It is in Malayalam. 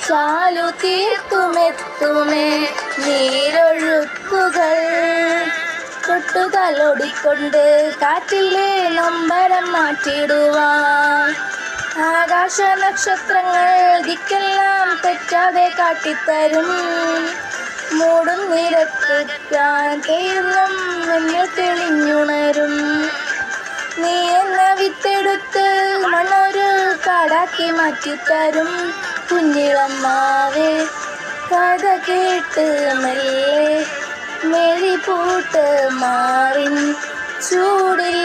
ചാലു തീർത്തുമെത്തുമേ നീരൊഴുക്കുകൾ തൊട്ടുതലോടിക്കൊണ്ട് കാറ്റിലെ നൊമ്പരം മാറ്റിടുവാൻ ആകാശ നക്ഷത്രങ്ങൾ ദിക്കെല്ലാം തെറ്റാതെ കാട്ടിത്തരും മൂടും നിരക്കാൻ തീർന്നും എന്നിൽ തെളിഞ്ഞുണരും നീ എന്ന വിത്തെടുത്ത് മണ്ണൊരു കാടാക്കി മാറ്റിത്തരും കുഞ്ഞിളമ്മാവേ കഥ കേട്ട് മെല്ലെ മെഴി പൂട്ട് മാറിൻ ചൂടിൽ